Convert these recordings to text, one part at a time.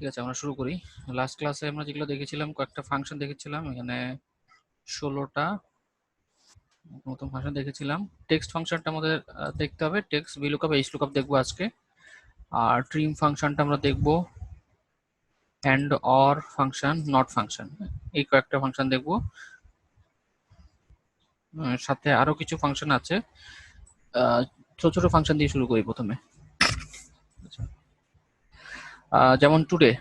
ঠিক আছে, আমরা শুরু করি। লাস্ট ক্লাসে আমরা যেগুলো দেখেছিলাম, কয়েকটা ফাংশন দেখেছিলাম। এখানে 16টা নতুন ফাংশন দেখেছিলাম। টেক্সট ফাংশনটা আমাদের দেখতে হবে। টেক্সট ভিলুকআপ, এইচ লুকআপ দেখবো আজকে। আর ট্রিম ফাংশনটা আমরা দেখবো। And or function, not function, এই কয়েকটা ফাংশন দেখবো। সাথে আরো কিছু ফাংশন আছে। ছোট ছোট ফাংশন দিয়ে শুরু করি প্রথমে। যেমন টুডে।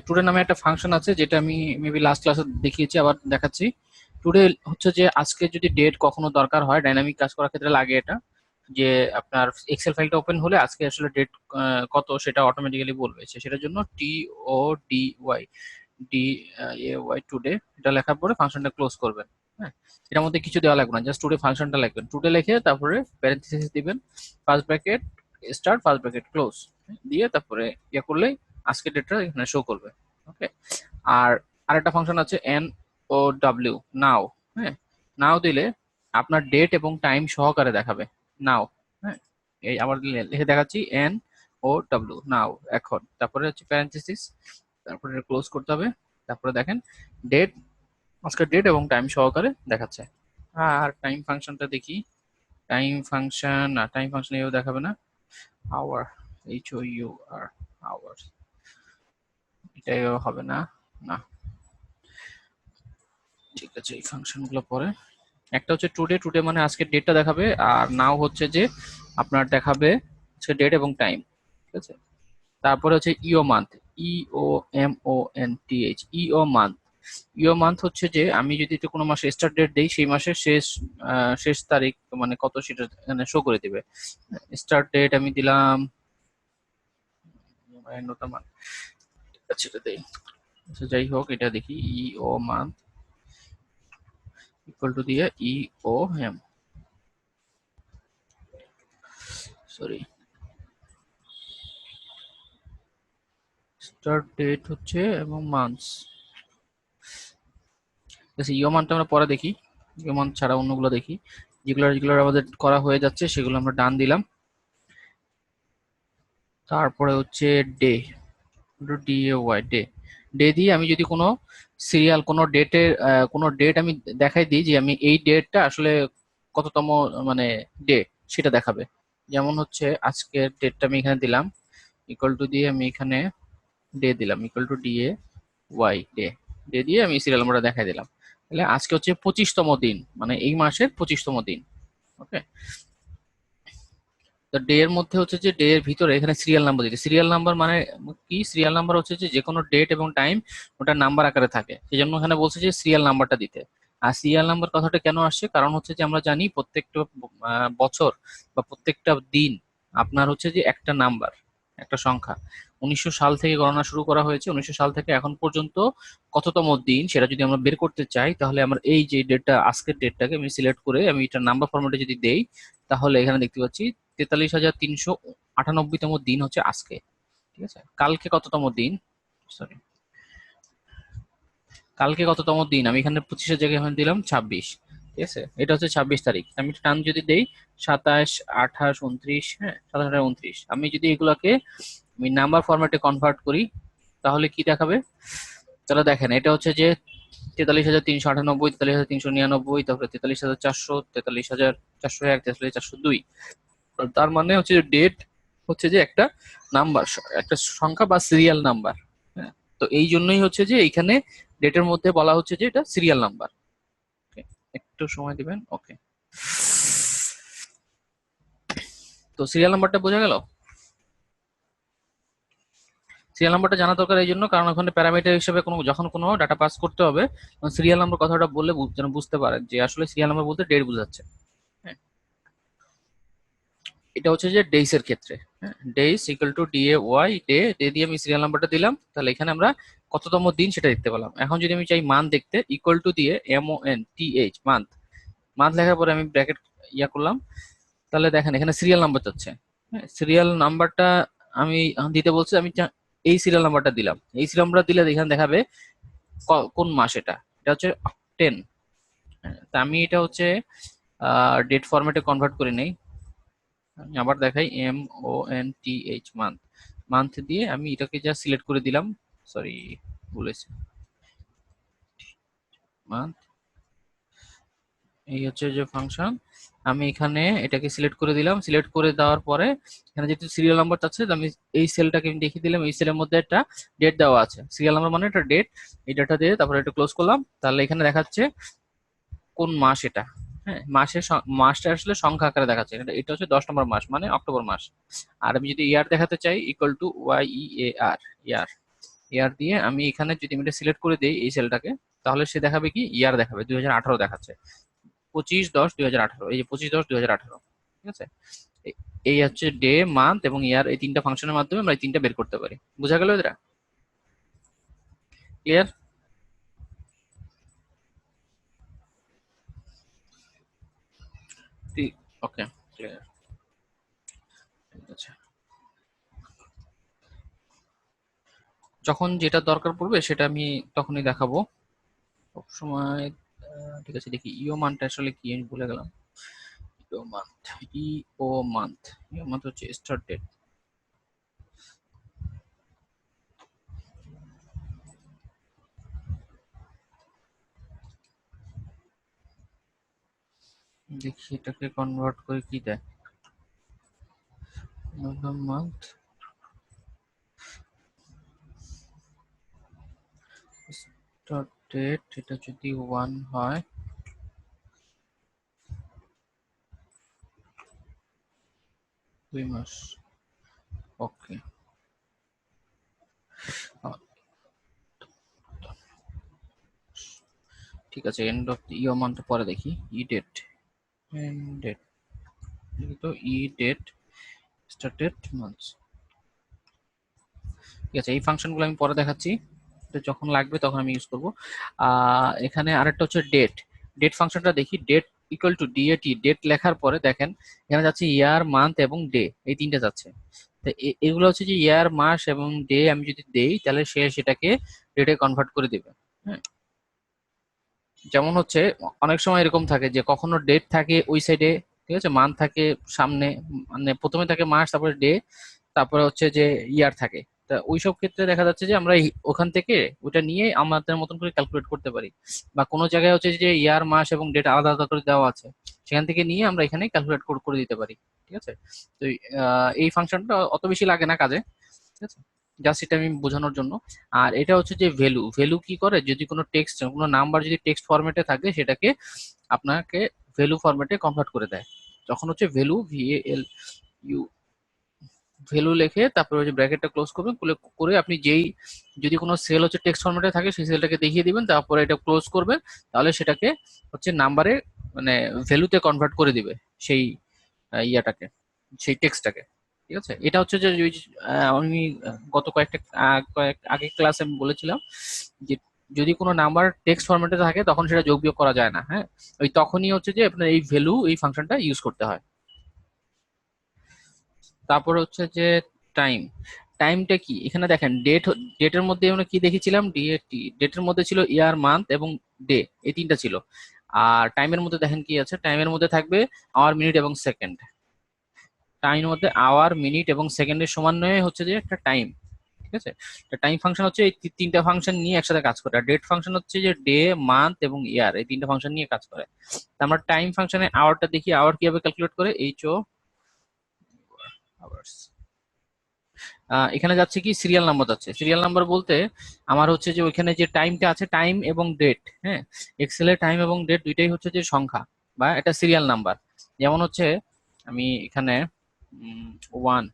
টুডে নামে একটা ফাংশন আছে, যেটা আমি মেবি লাস্ট ক্লাসে দেখিয়েছি, আবার দেখাচ্ছি। টুডে হচ্ছে যে আজকে যদি ডেট কখনো দরকার হয়, ডাইনামিক কাজ করার ক্ষেত্রে লাগে এটা, যে আপনার এক্সেল ফাইলটা ওপেন হলে আজকে আসলে ডেট কত সেটা অটোমেটিক্যালি বলবে। সেটার জন্য TODY টুডে এটা লেখার পরে ফাংশনটা ক্লোজ করবেন। হ্যাঁ, এটার মধ্যে কিছু দেওয়া লাগবে না, জাস্ট টুডে ফাংশনটা লিখবেন। টুডে লিখে তারপরে প্যারেনথেসিস দিবেন, first bracket start, first bracket close দিয়ে তারপরে ইয়ে করলেই আজকে ডেটটা এখানে শো করবে। ওকে। আর আরেকটা ফাংশন আছে NOW, নাও। হ্যাঁ, নাও দিলে আপনার ডেট এবং টাইম সহকারে দেখাবে। নাও। হ্যাঁ, এই আবার লিখে দেখাচ্ছি, NOW, নাও, এখন। তারপরে হচ্ছে প্যারেনথেসিস, তারপরে ক্লোজ করতে হবে। তারপরে দেখেন ডেট, আজকের ডেট এবং টাইম সহকারে দেখাচ্ছে। আর টাইম ফাংশনটা দেখি। টাইম ফাংশন না, টাইম ফাংশন এও দেখাবে না। আওয়ার, HOUR, আওয়ার্স, এটাও হবে না। না, ঠিক আছে, এই ফাংশন গুলো পরে। একটা হচ্ছে টুডে, টুডে মানে আজকের ডেটটা দেখাবে। আর নাও হচ্ছে যে আপনার দেখাবে আজকের ডেট এবং টাইম। ঠিক আছে। তারপরে হচ্ছে ইও মান্থ, EOMONTH, ইও মান্থ। ইও মান্থ হচ্ছে যে আমি যদি কোনো মাসে স্টার্ট ডেট দেই, সেই মাসের শেষ তারিখ মানে কত সেটা এখানে শো করে দিবে। স্টার্ট ডেট আমি দিলাম নটা মান্থ, ঠিক আছে, এটা দেই। আচ্ছা, যাই হোক, এটা দেখি, ইও মান্থ ইকুয়াল টু দিয়ে EOM, সরি, স্টার্ট ডেট হচ্ছে এবং মান্থস। ইও মান্থটা আমরা পরে দেখি, ইও মান্থ ছাড়া অন্যগুলো দেখি। যেগুলো যেগুলো আমাদের করা হয়ে যাচ্ছে সেগুলো আমরা ডান দিলাম। তারপরে হচ্ছে ডে, DAY, ডে। ডে দিয়ে আমি যদি কোনো সিরিয়াল, কোনো ডেট আমি দেখাই দিই যে আমি এই ডেটটা আসলে কততম মানে ডে, সেটা দেখাবে। যেমন হচ্ছে আজকের ডেটটা আমি এখানে দিলাম, ইকুয়াল টু দিয়ে আমি এখানে ডে দিলাম, equal to DAY, day. Day দিয়ে আমি সিরিয়াল নাম্বারটা দেখাই দিলাম। তাহলে আজকে হচ্ছে 25তম দিন, মানে এই মাসের 25তম দিন। ওকে। তো ডে এর মধ্যে হচ্ছে যে ডে এর ভিতরে এখানে সিরিয়াল নাম্বার দিতে। সিরিয়াল নাম্বার মানে কি? সিরিয়াল নাম্বার হচ্ছে যে কোনো ডেট এবং টাইম ওটা নাম্বার আকারে থাকে, সেই জন্য এখানে বলছে যে সিরিয়াল নাম্বারটা দিতে। আর সিরিয়াল নাম্বার কথাটা কেন আসছে? কারণ হচ্ছে যে আমরা জানি প্রত্যেকটা বছর বা প্রত্যেকটা দিন আপনার হচ্ছে যে একটা নাম্বার, একটা সংখ্যা। 1900 সাল থেকে গণনা শুরু করা হয়েছে। 1900 সাল থেকে এখন পর্যন্ত কততম দিন সেটা যদি আমরা বের করতে চাই, তাহলে আমরা এই যে ডেটটা, আজকের ডেটটাকে আমি সিলেক্ট করে আমি এটা নাম্বার ফরম্যাটে যদি দেই, তাহলে এখানে দেখতে পাচ্ছি 43,398তম দিন হচ্ছে আজকে। ঠিক আছে। কালকে কততম দিন? সরি, কালকে কততম দিন? আমি এখানে 25-এর জায়গায় এখানে দিলাম 26। ঠিক আছে, এটা হচ্ছে 26 তারিখ। আমি টান যদি দেই 27, 28, 29, হ্যাঁ, 27, 28, 29, আমি যদি এগুলাকে আমি নাম্বার ফরম্যাটে কনভার্ট করি, তাহলে কি দেখাবে? তাহলে দেখেন, এটা হচ্ছে যে 43,398, 43,399, তারপরে 43,400, 43,401, 43,402। তার মানে হচ্ছে যে ডেট হচ্ছে যে একটা নাম্বার, একটা সংখ্যা বা সিরিয়াল নাম্বার। হ্যাঁ, তো এই জন্যই হচ্ছে যে এইখানে ডেটের মধ্যে বলা হচ্ছে যে এটা সিরিয়াল নাম্বার। একটু সময় দিবেন। ওকে, তো সিরিয়াল নাম্বারটা বোঝা গেল। সিরিয়াল নাম্বারটা জানা দরকার এই জন্য, কারণ ওখানে প্যারামিটার হিসেবে যখন কোনো ডাটা পাস করতে হবে, সিরিয়াল নাম্বার কথাটা বললে যেন বুঝতে পারেন যে আসলে সিরিয়াল নাম্বার বলতে ডেট বোঝাচ্ছে। হ্যাঁ, এটা হচ্ছে যে ডেইস এর ক্ষেত্রে। হ্যাঁ, days equal to DAY, day. Day দিয়ে আমি সিরিয়াল নাম্বারটা দিলাম, তাহলে এখানে আমরা কততম দিন সেটা দেখতে পেলাম। এখন যদি আমি চাই মান্থ দেখতে, ইকুয়াল টু দিয়ে MONTH, মান্থ। মান্থ লেখার পরে আমি ব্র্যাকেট করলাম, তাহলে দেখেন এখানে সিরিয়াল নাম্বার যাচ্ছে। হ্যাঁ, সিরিয়াল নাম্বারটা আমি দিতে বলছি, আমি এই সিরিয়াল নাম্বারটা দিলাম। এই সিরিয়াল নাম্বারটা দিলে এখানে দেখাবে কোন মাস এটা। এটা হচ্ছে 10। তা আমি এটা হচ্ছে ডেট ফরম্যাটে কনভার্ট করে নেই। আমি আবার দেখাই, MONTH, মান্থ। মান্থ দিয়ে আমি এটাকে যা সিলেক্ট করে দিলাম, সরি বলেছি মান্থ। এই হচ্ছে যে ফাংশন, আমি এখানে এটাকে সিলেক্ট করে দিলাম। সিলেক্ট করে দেওয়ার পরে এখানে যেহেতু সিরিয়াল নাম্বার চাচ্ছে, তো আমি এই সেলটাকে আমি দেখিয়ে দিলাম। এই সেলের মধ্যে একটা ডেট দেওয়া আছে, সিরিয়াল নাম্বার মানে একটা ডেট। এই ডেটা দিয়ে তারপরে এটা ক্লোজ করলাম। তাহলে এখানে দেখাচ্ছে কোন মাস এটা। হ্যাঁ, মাসটা আসলে সংখ্যা আকারে দেখাচ্ছে। এটা হচ্ছে 10 নম্বর মাস, মানে অক্টোবর মাস। আর আমি যদি ইয়ার দেখাতে চাই, ইকুয়াল টু YEAR, ইয়ার। ইয়ার দিয়ে আমি এখানে যদি আমি এটা সিলেক্ট করে দিই এই সেলটাকে, তাহলে সে দেখাবে কি, ইয়ার দেখাবে 2018 দেখাচ্ছে। 25/10/2018, এই যে 25/10/2018। ঠিক আছে, এই হচ্ছে ডে, মান্থ এবং ইয়ার, এই তিনটা ফাংশনের মাধ্যমে আমরা এই তিনটা বের করতে পারি। বোঝা গেল এরা? ক্লিয়ার? ঠিক, ওকে, ক্লিয়ার। ঠিক আছে, যখন যেটা দরকার পড়বে সেটা আমি তখনই দেখাবো সবসময়। ঠিক আছে, দেখি ইও মানটা আসলে কি, আমি ভুলে গেলাম। ইও মান্থ, ইও মান্থ, ইও মান্থ হচ্ছে স্টার্ট ডেট। দেখি এটাকে কনভার্ট করে কি দেয়। মান্থ স্টার্ট ডেট, এটা যদি 1 হয়, 2 মাস। ওকে, ঠিক আছে। এন্ড অফ ইও মান্থ পরে দেখি, ই ডেট, এন্ড ডেট, তো ই ডেট, স্টার্ট ডেট, মান্থ। ঠিক আছে, এই ফাংশনগুলো আমি পরে দেখাচ্ছি, এটা যখন লাগবে তখন আমি ইউজ করব। এখানে আরেকটা হচ্ছে ডেট। ডেট ফাংশনটা দেখি, date equal to DAT, date লেখার পরে দেখেন এখানে যাচ্ছে ইয়ার, মান্থ এবং ডে, এই তিনটা যাচ্ছে। তো এগুলো হচ্ছে যে ইয়ার, মাস এবং ডে আমি যদি দেই, তাহলে সে সেটাকে ডেটে কনভার্ট করে দিবে। হ্যাঁ, যেমন হচ্ছে অনেক সময় এরকম থাকে যে কখনো ডেট থাকে ওই সাইডে, ঠিক আছে, মান্থ থাকে সামনে, মানে প্রথমে থাকে মাস, তারপরে ডে, তারপরে হচ্ছে যে ইয়ার থাকে। তা ওইসব ক্ষেত্রে দেখা যাচ্ছে যে আমরা ওখান থেকে ওটা নিয়ে আমাদের মতন করে ক্যালকুলেট করতে পারি। বা কোনো জায়গায় হচ্ছে যে ইয়ার, মাস এবং ডেট আলাদা আলাদা করে দেওয়া আছে, সেখান থেকে নিয়ে আমরা এখানে ক্যালকুলেট করে দিতে পারি। ঠিক আছে, তো এই ফাংশনটা অত বেশি লাগে না কাজে। ঠিক আছে, জাস্ট এটা আমি বোঝানোর জন্য। আর এটা হচ্ছে যে ভ্যালু, ভ্যালু কি করে, যদি কোনো টেক্সট, কোনো নাম্বার যদি টেক্সট ফরম্যাটে থাকে, সেটাকে আপনাকে ভ্যালু ফরম্যাটে কনভার্ট করে দেয়। যখন হচ্ছে ভ্যালু, VALU, ভ্যালু লিখে তারপরে ওই যে ব্র্যাকেটটা ক্লোজ করবেন, করে আপনি যেই, যদি কোনো সেল হচ্ছে টেক্সট ফরম্যাটে থাকে, সেই সেলটাকে দেখিয়ে দিবেন, তারপরে এটা ক্লোজ করবেন, তাহলে সেটাকে হচ্ছে নাম্বারে, মানে ভ্যালুতে কনভার্ট করে দিবে সেই ইয়াটাকে, সেই টেক্সটটাকে। ঠিক আছে, এটা হচ্ছে যে আমি গত কয়েক আগে ক্লাসে বলেছিলাম যে যদি কোনো নাম্বার টেক্সট ফরম্যাটে থাকে তখন সেটা যোগ বিয়োগ করা যায় না। হ্যাঁ, ওই তখনই হচ্ছে যে আপনার এই ভ্যালু, এই ফাংশনটা ইউজ করতে হয়। তারপর হচ্ছে যে টাইম। টাইমটা কি, এখানে দেখেন ডেট, ডেটের মধ্যে আমরা কি দেখেছিলাম, ডিএটি, ডেটের মধ্যে ছিল ইয়ার, মান্থ এবং ডে, এই তিনটা ছিল। আর টাইমের মধ্যে দেখেন কি আছে, টাইমের মধ্যে থাকবে আওয়ার, মিনিট এবং সেকেন্ড। টাইমের মধ্যে আওয়ার, মিনিট এবং সেকেন্ডের সমন্বয়ে হচ্ছে যে একটা টাইম। ঠিক আছে, টাইম ফাংশন হচ্ছে এই তিনটা ফাংশন নিয়ে একসাথে কাজ করে। আর ডেট ফাংশন হচ্ছে যে ডে, মান্থ এবং ইয়ার, এই তিনটা ফাংশন নিয়ে কাজ করে। তা আমরা টাইম ফাংশনে আওয়ারটা দেখি, আওয়ার কিভাবে ক্যালকুলেট করে, HO আওয়ার্স। এখানে যাচ্ছে কি, সিরিয়াল নাম্বার যাচ্ছে। সিরিয়াল নাম্বার বলতে আমার হচ্ছে যে ওইখানে যে টাইমটা আছে, টাইম এবং ডেট, হ্যাঁ, এক্সেলের টাইম এবং ডেট দুইটাই হচ্ছে যে সংখ্যা বা এটা সিরিয়াল নাম্বার। যেমন হচ্ছে আমি এখানে 1:00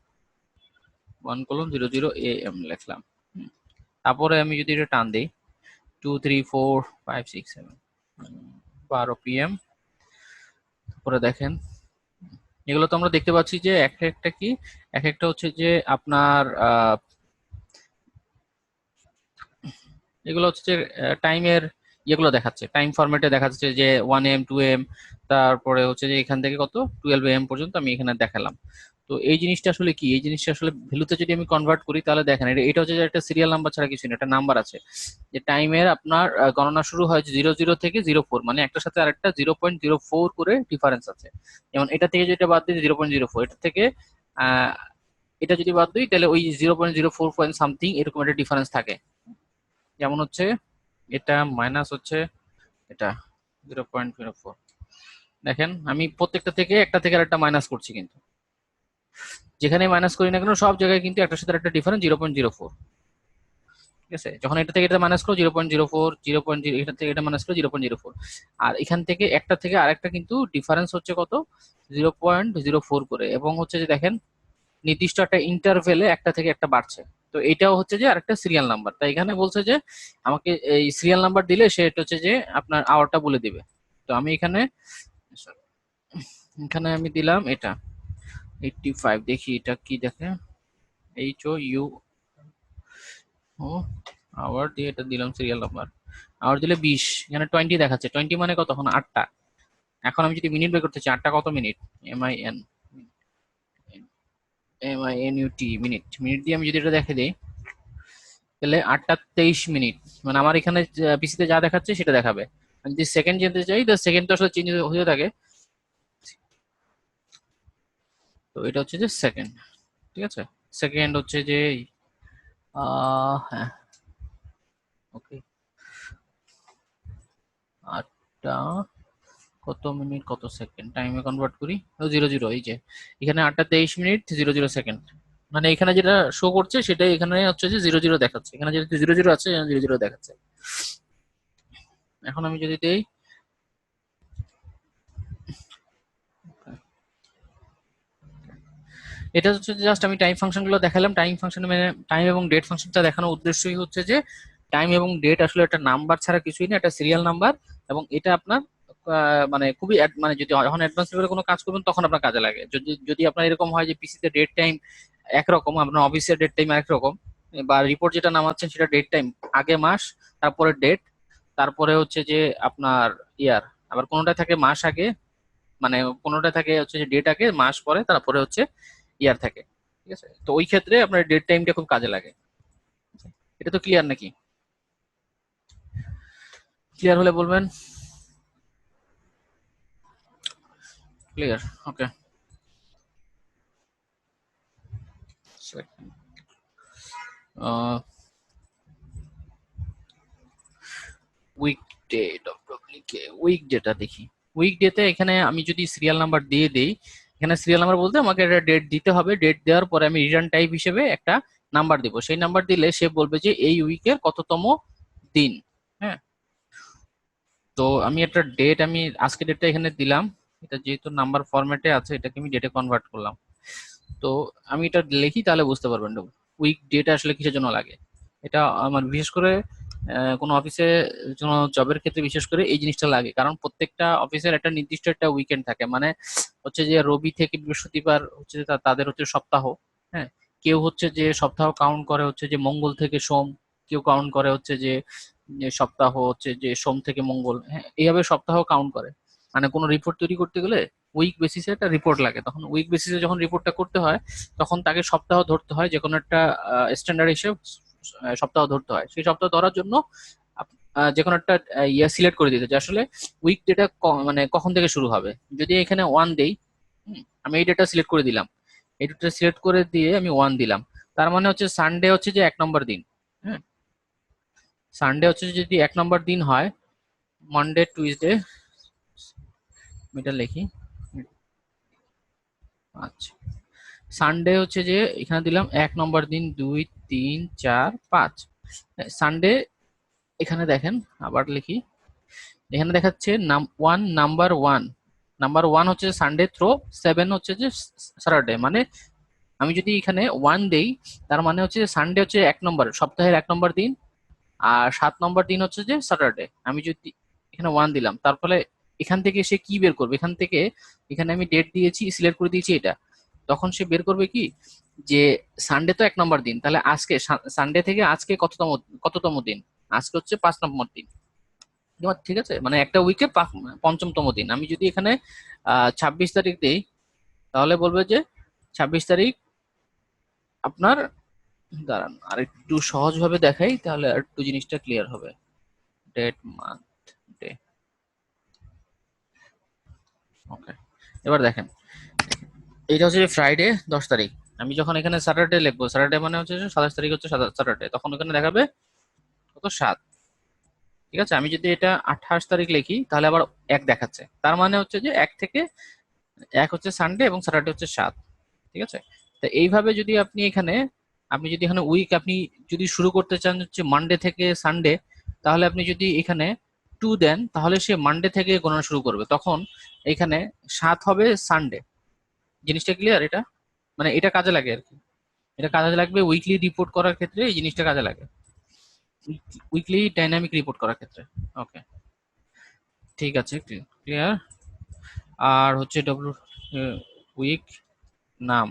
AM লিখলাম। তারপরে আমি যদি এটা টান দিই, 2 3 4 5 6 7, 12 PM। তারপরে দেখেন এগুলো তো আমরা দেখতে পাচ্ছি যে একটা একটা কি, এক একটা হচ্ছে যে আপনার এগুলো হচ্ছে যে টাইমের ইয়েগুলো দেখাচ্ছে, টাইম ফরম্যাটে দেখাচ্ছে যে 1 AM 2 AM, তারপরে হচ্ছে যে এখান থেকে কত 12 AM পর্যন্ত আমি এখানে দেখালাম। তো এই জিনিসটা আসলে কি, এই জিনিসটা আসলে ভ্যালুতে যদি আমি কনভার্ট করি, তাহলে দেখেন এটা হচ্ছে যে একটা সিরিয়াল নাম্বার ছাড়া কিছু না, একটা নাম্বার আছে। যে টাইমের আপনার গণনা শুরু হয় 00 থেকে 04, মানে একটার সাথে আরেকটা 0.04 করে ডিফারেন্স আছে। যেমন এটা থেকে যেটা বাদ দিই 0.04, এটা থেকে আহ এটা যদি বাদ দিই, তাহলে ওই 0.04 পয়েন্ট সামথিং এরকম একটা ডিফারেন্স থাকে। যেমন হচ্ছে এটা মাইনাস হচ্ছে এটা 0.04। দেখেন আমি প্রত্যেকটা থেকে একটা থেকে আরেকটা মাইনাস করছি, কিন্তু যেখানে মাইনাস করি না কেন সব জায়গায় কিন্তু একটার সাথে একটা ডিফারেন্স 0.04। ঠিক আছে, যখন এটা থেকে এটা মাইনাস করো 0.04, 0.0, এটা থেকে এটা মাইনাস করো 0.04। আর এখান থেকে একটা থেকে আরেকটা কিন্তু ডিফারেন্স হচ্ছে কত, 0.04 করে। এবং হচ্ছে যে দেখেন নির্দিষ্ট একটা ইন্টারভেলে একটা থেকে একটা বাড়ছে। তো এটাও হচ্ছে যে আরেকটা সিরিয়াল নাম্বার। তাই এখানে বলছে যে আমাকে এই সিরিয়াল নাম্বার দিলে সে এটা হচ্ছে যে আপনার আওয়ারটা বলে দিবে। তো আমি এখানে এখানে আমি দিলাম এটা 85, দেখি এটা কি দেখে, H O U O hour দিয়ে এটা দিলাম সিরিয়াল নাম্বার। আওয়ার দিলে 20, এখানে 20 দেখাচ্ছে। 20 মানে কত, তখন 8টা। এখন আমি যদি মিনিট বের করতে চাই, 8টা কত minute, MIN MINUT minute. Minute দিয়ে আমি যদি এটা দেখে দিই তাহলে 8টা 23 মিনিট। মানে আমার এখানে পিসিতে যা দেখাচ্ছে সেটা দেখাবে। আমি যদি সেকেন্ড জানতে চাই, তো সেকেন্ড তো আসলে চেঞ্জ হয়ে থাকে। তো এটা হচ্ছে যে সেকেন্ড। ঠিক আছে, সেকেন্ড হচ্ছে যে হ্যাঁ, ওকে, 8টা কত মিনিট কত সেকেন্ড, টাইমে কনভার্ট করি, 00। এই যে এখানে 8টা 23 মিনিট 00 সেকেন্ড। মানে এখানে যেটা শো করছে সেটাই এখানে হচ্ছে যে 00 দেখাচ্ছে। এখানে যেহেতু 00 আছে, 00 দেখাচ্ছে। এখন আমি যদি দেই, এটা হচ্ছে জাস্ট আমি টাইম ফাংশন গুলো দেখালাম। টাইম ফাংশন মানে টাইম এবং ডেট ফাংশনটা দেখানোর উদ্দেশ্যই হচ্ছে যে টাইম এবং ডেট আসলে একটা নাম্বার ছাড়া কিছুই না, একটা সিরিয়াল নাম্বার। এবং এটা আপনার মানে খুবই মানে যদি যখন অ্যাডভান্স লেভেলে কোনো কাজ করবেন তখন আপনার কাজে লাগে। যদি যদি আপনার এরকম হয় যে পিসিতে ডেট টাইম একরকম, আপনার অফিসের ডেট টাইম একরকম, বা রিপোর্ট যেটা নামাচ্ছেন সেটা ডেট টাইম আগে মাস, তারপরে ডেট, তারপরে হচ্ছে যে আপনার ইয়ার, আবার কোনোটা থাকে মাস আগে, মানে কোনোটা থাকে হচ্ছে যে ডেট আগে মাস পরে, তারপরে হচ্ছে ইয়ার থাকে। ঠিক আছে, তো ওই ক্ষেত্রে আপনার ডেট টাইমটা খুব কাজে লাগে। এটা তো ক্লিয়ার নাকি? ক্লিয়ার হলে বলবেন। ক্লিয়ার, ওকে। উইক ডে, ডব্লিউকে উইক ডেটা দেখি। উইক ডেতে এখানে আমি যদি সিরিয়াল নাম্বার দিয়ে দেই, এখানে সিরিয়াল নাম্বার বলতে আমাকে একটা ডেট দিতে হবে। ডেট দেওয়ার পরে আমি রিটার্ন টাইপ হিসেবে একটা নাম্বার দিব। সেই নাম্বার দিলে সে বলবে যে এই উইকের কততম দিন। হ্যাঁ, তো আমি একটা ডেট, আমি আজকে ডেটটা এখানে দিলাম। এটা যেহেতু নাম্বার ফরম্যাটে আছে, এটাকে আমি ডেটে কনভার্ট করলাম। তো আমি এটা লিখি তাহলে বুঝতে পারবেন উইক ডেট আসলে কিসের জন্য লাগে। এটা আমার বিশেষ করে কোনো অফিসে কোনো জবের ক্ষেত্রে বিশেষ করে এই জিনিসটা লাগে, কারণ প্রত্যেকটা অফিসের একটা নির্দিষ্ট একটা উইকেন্ড থাকে। মানে হচ্ছে যে রবি থেকে বৃহস্পতিবার হচ্ছে যে তাদের হচ্ছে সপ্তাহ। হ্যাঁ, কেউ হচ্ছে যে সপ্তাহ কাউন্ট করে হচ্ছে যে মঙ্গল থেকে সোম, কেউ কাউন্ট করে হচ্ছে যে সপ্তাহ হচ্ছে যে সোম থেকে মঙ্গল। হ্যাঁ, এইভাবে সপ্তাহ কাউন্ট করে। মানে কোনো রিপোর্ট তৈরি করতে গেলে উইক বেসিসে একটা রিপোর্ট লাগে। তখন উইক বেসিসে যখন রিপোর্টটা করতে হয়, তখন তাকে সপ্তাহ ধরতে হয়, যে কোনো একটা স্ট্যান্ডার্ড হিসেবে সপ্তাহ ধরতে হয়। সেই সপ্তাহ ধরার জন্য যে কোনো একটা ইয়ে সিলেক্ট করে দিতে যে আসলে উইক ডেটা মানে কখন থেকে শুরু হবে। যদি এখানে 1 দেই, আমি এই ডেটা সিলেক্ট করে দিলাম, এই ডেটা সিলেক্ট করে দিয়ে আমি 1 দিলাম, তার মানে হচ্ছে সানডে হচ্ছে যে 1 নম্বর দিন। হ্যাঁ, সানডে হচ্ছে যদি 1 নম্বর দিন হয়, মানডে টুইসডে, এটা লিখি। আচ্ছা, সানডে হচ্ছে যে এখানে দিলাম 1 নম্বর দিন, 2 3 4 5 সানডে। এখানে দেখেন, আবার লিখি, এখানে দেখাচ্ছে 1 নাম্বার 1, নাম্বার 1 হচ্ছে সানডে থ্রো, 7 হচ্ছে যে স্যাটারডে। মানে আমি যদি এখানে 1 দেই, তার মানে হচ্ছে যে সানডে হচ্ছে 1 নম্বর, সপ্তাহের 1 নম্বর দিন। আর 7 নম্বর দিন হচ্ছে যে স্যাটারডে। আমি যদি এখানে 1 দিলাম, তার ফলে এখান থেকে সে কি বের করবে, এখান থেকে এখানে আমি ডেট দিয়েছি, সিলেক্ট করে দিয়েছি এটা, তখন সে বের করবে কি যে সানডে তো 1 নম্বর দিন, তাহলে আজকে সানডে থেকে আজকে কততম দিন, আজকে হচ্ছে 5 নম্বর দিন। ঠিক আছে, মানে একটা উইকে 5ম দিন। আমি যদি এখানে 26 তারিখ দিই, তাহলে বলবে যে 26 তারিখ আপনার, দাঁড়ান আর একটু সহজ ভাবে দেখাই তাহলে আর একটু জিনিসটা ক্লিয়ার হবে। ডেট, মান্থ, ডে, ওকে। এবার দেখেন, এটা হচ্ছে ফ্রাইডে 10 তারিখ। আমি যখন এখানে স্যাটারডে লিখবো, স্যাটারডে মানে হচ্ছে 27 তারিখ হচ্ছে স্যাটারডে, তখন ওখানে দেখাবে কত 7। ঠিক আছে, আমি যদি এটা 28 তারিখ লিখি তাহলে আবার 1 দেখাচ্ছে, তার মানে হচ্ছে যে 1 হচ্ছে সানডে এবং স্যাটারডে হচ্ছে 7। ঠিক আছে, তো এইভাবে যদি আপনি যদি এখানে উইক আপনি যদি শুরু করতে চান হচ্ছে মানডে থেকে সানডে, তাহলে আপনি যদি এখানে 2 দেন তাহলে সে মানডে থেকে গণনা শুরু করবে, তখন এখানে 7 হবে সানডে। জিনিসটা ক্লিয়ার? এটা মানে এটা কাজে লাগে আর কি, এটা কাজে লাগবে উইকলি রিপোর্ট করার ক্ষেত্রে, এই জিনিসটা কাজে লাগে উইকলি ডাইনামিক রিপোর্ট করার ক্ষেত্রে। ওকে, ঠিক আছে, ক্লিয়ার। আর হচ্ছে ডব্লিউ উইক নাম,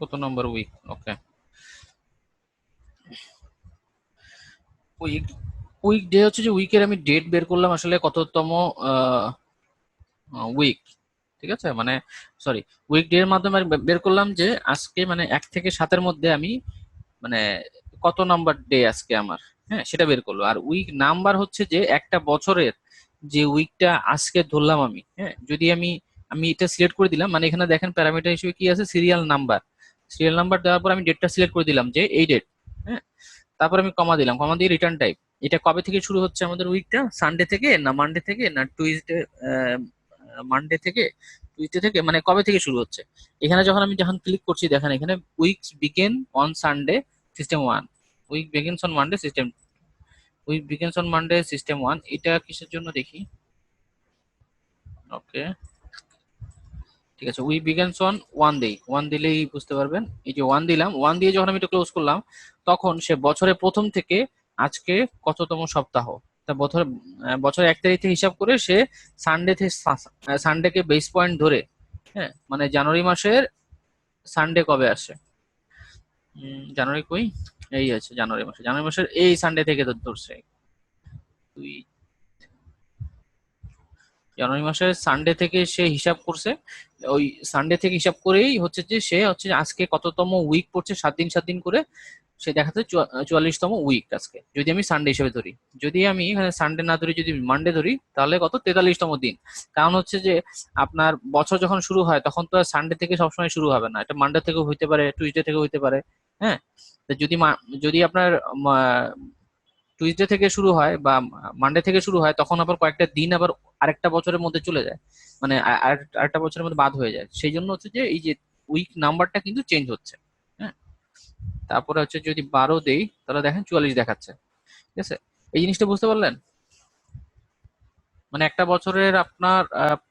কত নম্বর উইক? ওকে, উইক উইক ডে হচ্ছে যে উইকের আমি ডেট বের করলাম আসলে কততম উইক। ঠিক আছে, মানে সরি, উইক ডে এর মাধ্যমে আমি বের করলাম যে আজকে মানে 1 থেকে 7-এর মধ্যে আমি মানে কত নাম্বার ডে আজকে আমার, হ্যাঁ সেটা বের করলো। আর উইক নাম্বার হচ্ছে যে একটা বছরের যে উইকটা আজকে ধরলাম আমি, হ্যাঁ যদি আমি আমি এটা সিলেক্ট করে দিলাম, মানে এখানে দেখেন প্যারামিটার হিসেবে কি আছে, সিরিয়াল নাম্বার। সিরিয়াল নাম্বার দেওয়ার পর আমি ডেটটা সিলেক্ট করে দিলাম যে এই ডেট, হ্যাঁ তারপর আমি কমা দিলাম, কমা দিয়ে রিটার্ন টাইপ। এটা কবে থেকে শুরু হচ্ছে আমাদের উইকটা, সানডে থেকে না মানডে থেকে না টুইসডে, মানডে থেকে টুইসডে থেকে, মানে কবে থেকে শুরু হচ্ছে। এখানে যখন ক্লিক করছি দেখেন এখানে weeks begin on Sunday system 1, week begins on Monday system, week begins on Monday system 1, এটা কিসের জন্য দেখি। ওকে, ঠিক আছে, উই বিগিনস অন 1 ডে, 1 দিলেই বুঝতে পারবেন। এই যে 1 দিলাম, 1 দিয়ে যখন আমি এটা ক্লোজ করলাম তখন সে বছরের প্রথম থেকে আজকে কততম সপ্তাহ, তা বছরের 1 তারিখ থেকে হিসাব করে সে সানডে থেকে সানডেকে বেস পয়েন্ট ধরে, হ্যাঁ মানে জানুয়ারি মাসের সানডে কবে আসে, জানুয়ারি কই, এই আছে জানুয়ারি মাসের এই সানডে থেকে ধরছে। দুই জানুয়ারি মাসের সানডে থেকে সে হিসাব করছে, ওই সানডে থেকে হিসাব করেই হচ্ছে যে সে হচ্ছে আজকে কততম উইক পড়ছে, 7 দিন করে সে দেখাচ্ছে 44তম উইক আজকে, যদি আমি সানডে হিসেবে ধরি। যদি আমি এখানে সানডে না ধরি, যদি মানডে ধরি তাহলে কত 43তম দিন। কারণ হচ্ছে যে আপনার বছর যখন শুরু হয় তখন তো আর সানডে থেকে সবসময় শুরু হবে না, এটা মানডে থেকেও হইতে পারে, টুইসডে থেকেও হইতে পারে। হ্যাঁ, তো যদি আপনার টুইসডে থেকে শুরু হয় বা মানডে থেকে শুরু হয় তখন আবার কয়েকটা দিন আবার আরেকটা বছরের মধ্যে চলে যায়, মানে আরেকটা বছরের মধ্যে বাদ হয়ে যায়, সেই জন্য হচ্ছে যে এই যে উইক নাম্বারটা কিন্তু চেঞ্জ হচ্ছে। হ্যাঁ, তারপরে হচ্ছে যদি 12 দেই তাহলে দেখেন 44 দেখাচ্ছে। ঠিক আছে, এই জিনিসটা বুঝতে পারলেন? মানে একটা বছরের আপনার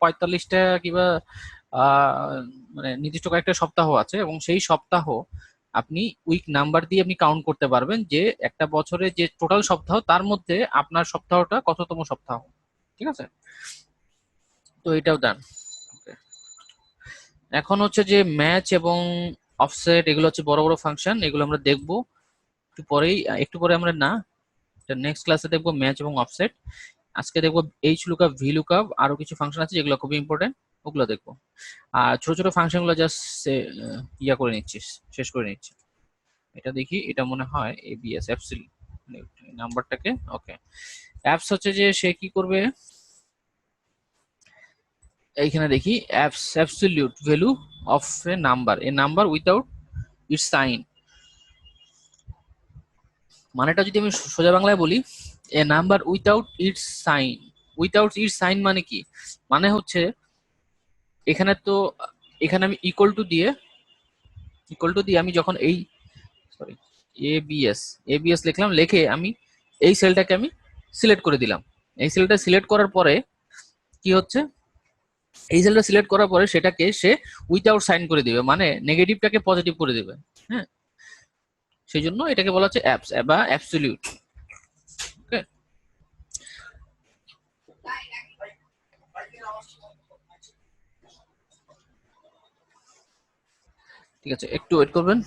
45টা কিংবা আহ, মানে নির্দিষ্ট কয়েকটা সপ্তাহ আছে এবং সেই সপ্তাহ আপনি উইক নাম্বার দিয়ে আপনি কাউন্ট করতে পারবেন যে একটা বছরে যে টোটাল সপ্তাহ তার মধ্যে আপনার সপ্তাহটা কততম সপ্তাহ। ঠিক আছে, তো এটাও ডান। এখন হচ্ছে যে ম্যাচ এবং অফসেট, এগুলো হচ্ছে বড় বড় ফাংশন, এগুলো আমরা দেখবো একটু পরেই, একটু পরে আমরা না, নেক্সট ক্লাসে দেখবো ম্যাচ এবং অফসেট। আজকে দেখবো এইচ লুকআপ, ভি লুকআপ, আরো কিছু ফাংশন আছে যেগুলো খুবই ইম্পর্টেন্ট, ওগুলো দেখবো। আর ছোট ছোট ফাংশন গুলো জাস্ট ইয়া করে নিচ্ছি, শেষ করে নিচ্ছি। এটা দেখি, এটা মনে হয় এবিএস অ্যাপসিল নাম্বারটাকে। ওকে, অ্যাপস হচ্ছে যে সে কি করবে, এইখানে দেখি abs absolute value of a number without its sign. মানেটা যদি আমি সোজা বাংলায় বলি, a number without its sign. Without its sign মানে কি, মানে হচ্ছে এখানে তো, এখানে আমি ইকুয়াল টু দিয়ে আমি যখন এই সরি এবিএস এবিএস লিখলাম, লিখে আমি এই সেলটাকে আমি সিলেক্ট করে দিলাম। এই সেলটা সিলেক্ট করার পরে কি হচ্ছে, এই সেলটা সিলেক্ট করার পরে সেটাকে সে উইথআউট সাইন করে দিবে, মানে নেগেটিভটাকে পজিটিভ করে দিবে। হ্যাঁ, সেই জন্য এটাকে বলা হচ্ছে অ্যাপস বা অ্যাবসলিউট। ওকে, ঠিক আছে, একটু ওয়েট করবেন।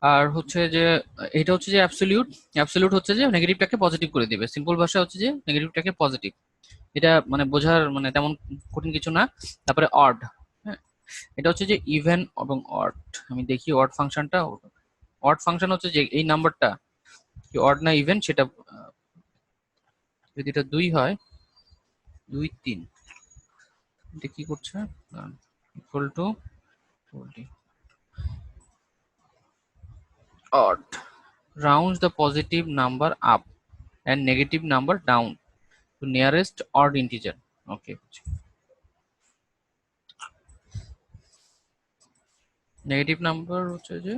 আর হচ্ছে যে এটা হচ্ছে যে অ্যাবসলিউট, অ্যাবসলিউট হচ্ছে যে নেগেটিভটাকে পজিটিভ করে দিবে, সিম্পল ভাষা হচ্ছে যে নেগেটিভটাকে পজিটিভ। এটা মানে বোঝার মানে তেমন কঠিন কিছু না। তারপরে অড, হ্যাঁ, এটা হচ্ছে যে ইভেন এবং অড। আমি দেখি অড ফাংশনটা। অড ফাংশন হচ্ছে যে এই নাম্বারটা কি অড না ইভেন সেটা যদি এটা 2 হয়, 2 3, এটা কি করছে, equal to odd rounds the positive number up and negative number down to nearest odd integer. Okay, negative number হচ্ছে যে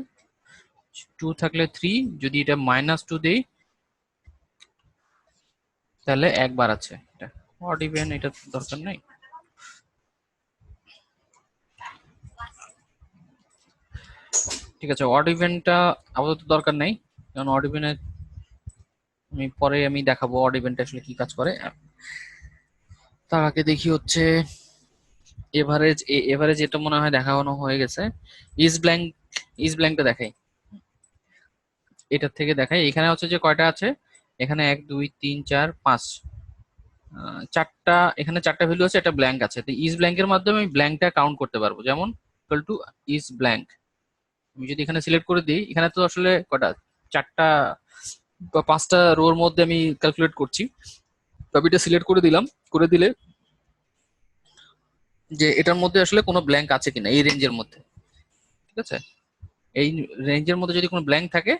2 থাকলে 3, যদি এটা -2 দেই তাহলে একবার আছে। এটা অড ইভেন এটা দরকার নাই। ঠিক আছে, অড ইভেনটা আপাতত দরকার নাই, কারণ অড ইভেনে আমি দেখাবো অড ইভেন্ট আসলে কি কাজ করে। তার আগে দেখি হচ্ছে এভারেজ। এভারেজ এটা মনে হয় দেখানো হয়ে গেছে। ইজ ব্ল্যাঙ্ক, ইজ ব্ল্যাঙ্কটা দেখাই, এটার থেকে দেখাই। এখানে হচ্ছে যে কয়টা আছে, এখানে 1 2 3 4 5, চারটা, এখানে চারটা ভ্যালু আছে, একটা ব্ল্যাঙ্ক আছে। তো ইজ ব্ল্যাঙ্কের মাধ্যমে আমি ব্ল্যাঙ্কটা কাউন্ট করতে পারবো, যেমন ইকুয়াল টু ইজ ব্ল্যাঙ্ক। আমি যদি এখানে সিলেক্ট করে দিই, এখানে তো আসলে কটা, চারটা বা পাঁচটা রোর মধ্যে আমি ক্যালকুলেট করছি। তবে এটা সিলেক্ট করে দিলাম, করে দিলে যে এটার মধ্যে আসলে কোনো ব্ল্যাঙ্ক আছে কিনা এই রেঞ্জের মধ্যে। ঠিক আছে, এই রেঞ্জের মধ্যে যদি কোনো ব্ল্যাঙ্ক থাকে,